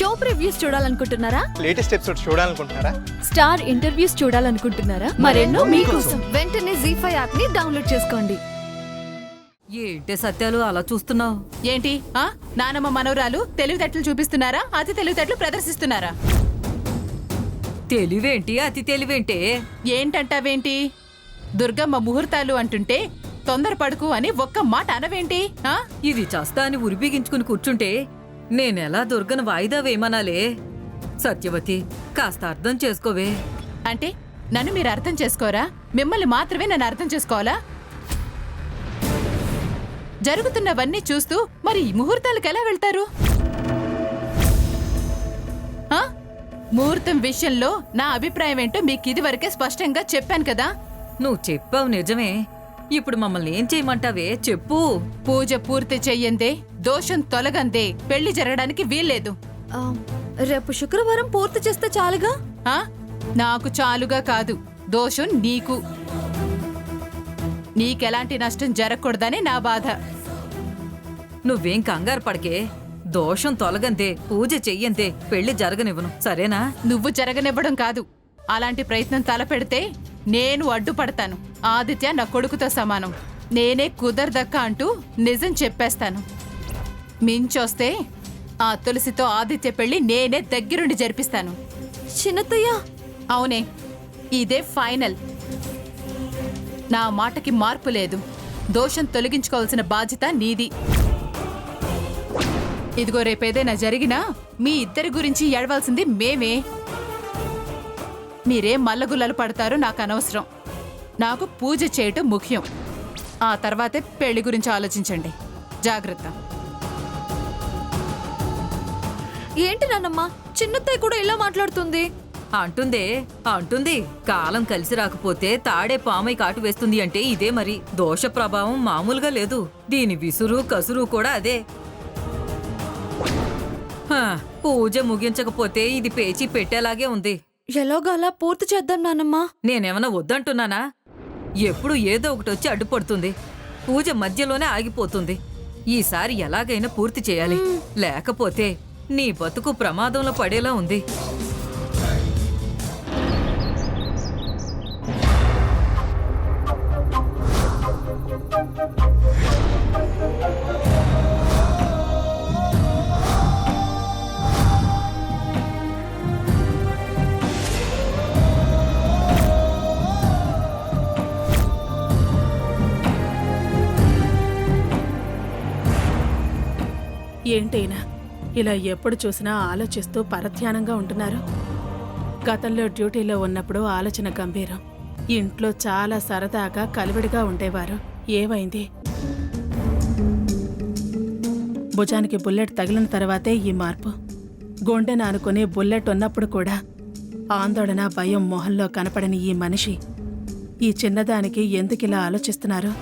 Show previews చూడాలనుకుంటున్నారా? Latest episode చూడాలనుకుంటున్నారా? Star interviews చూడాలనుకుంటున్నారా? మరెన్నో మీకోసం వెంటనే ZEE5 యాప్ ని డౌన్లోడ్ చేసుకోండి. ఏంటే సత్యాలు అలా చూస్తున్నావు? ఏంటి నానమ్మ మనవరాలు తెలివితేటలు చూపిస్తున్నారా, అతి తెలివితేటలు ప్రదర్శిస్తున్నారా? తెలివేంటి అతి తెలివేంటే? ఏంటంటావేంటి? దుర్గమ్మ ముహూర్తాలు అంటుంటే తొందరపడుకు అని ఒక్క మాట అనవేంటి? ఇది చస్తా అని ఉరిబిగించుకుని కూర్చుంటే నేనెలా దుర్గను వాయిదా వేయమనాలే? సత్యవతి, కాస్త అర్థం చేసుకోవే. అంటే నన్ను మీరు అర్థం చేసుకోరా? మిమ్మల్ని మాత్రమే నన్ను అర్థం చేసుకోవాలా? జరుగుతున్నవన్నీ చూస్తూ మరి ముహూర్తాలకు ఎలా వెళ్తారు? ముహూర్తం విషయంలో నా అభిప్రాయం ఏంటో మీకు ఇది వరకే స్పష్టంగా చెప్పాను కదా. నువ్వు చెప్పావు నిజమే. ఇప్పుడు మమ్మల్ని ఏం చేయమంటావే చెప్పు. పూజ పూర్తి చెయ్యందే, దోషం తొలగందే పెళ్లి జరగడానికి వీల్లేదు. రేపు శుక్రవారం పూర్తి చేస్తే చాలుగా? నాకు చాలుగా కాదు, దోషం నీకు. నీకెలాంటి నష్టం జరగకూడదని నా బాధ. నువ్వేం కంగారు పడకే. దోషం తొలగంతే, పూజ చెయ్యంతే పెళ్లి జరగనివ్వను, సరేనా? నువ్వు జరగనివ్వడం కాదు, అలాంటి ప్రయత్నం తలపెడితే నేను అడ్డుపడతాను. ఆదిత్య నా కొడుకుతో సమానం. నేనే కుదరదక్క అంటూ నిజం చెప్పేస్తాను. మించొస్తే ఆ తులసితో ఆదిత్య పెళ్లి నేనే దగ్గరుండి జరిపిస్తాను. చిన్నత్తయ్య, అవునే, ఇదే ఫైనల్. నా మాటకి మార్పు లేదు. దోషం తొలగించుకోవాల్సిన బాధ్యత నీది. ఇదిగో రేపేదైనా జరిగినా మీ ఇద్దరి గురించి ఏడవలసింది మేమే. మీరేం మల్లగుల్లలు పడతారో నాకు అనవసరం. నాకు పూజ చేయటం ముఖ్యం. ఆ తర్వాతే పెళ్లి గురించి ఆలోచించండి. జాగ్రత్త. ఏంటి నాన్నమ్మ, చిన్నత్తయ్య కూడా ఇలా మాట్లాడుతుంది? అంటుంది. కాలం కలిసి రాకపోతే తాడే పామై కాటు వేస్తుంది అంటే ఇదే మరి. దోష ప్రభావం మామూలుగా లేదు. దీని విసురు కసురు కూడా అదే. పూజ ముగించకపోతే ఇది పేచి పెట్టేలాగే ఉంది. ఎలాగోలా పూర్తి చేద్దాం నాన్నమ్మ. నేనేమన్నా వద్దంటున్నానా? ఎప్పుడు ఏదో ఒకటి వచ్చి అడ్డుపడుతుంది. పూజ మధ్యలోనే ఆగిపోతుంది. ఈసారి ఎలాగైనా పూర్తి చేయాలి, లేకపోతే నీ బతుకు ప్రమాదంలో పడేలా ఉంది. ఏంటైనా ఇలా ఎప్పుడు చూసినా ఆలోచిస్తూ పరధ్యానంగా ఉంటున్నారు? గతంలో డ్యూటీలో ఉన్నప్పుడు ఆలోచన గంభీరం, ఇంట్లో చాలా సరదాగా కలివిడిగా ఉండేవారు. ఏమైంది? భుజానికి బుల్లెట్ తగిలిన తర్వాతే ఈ మార్పు. గుండెను ఆనుకుని బుల్లెట్ ఉన్నప్పుడు కూడా ఆందోళన భయం మొహంలో కనపడని ఈ మనిషి ఈ చిన్నదానికి ఎందుకిలా ఆలోచిస్తున్నారు?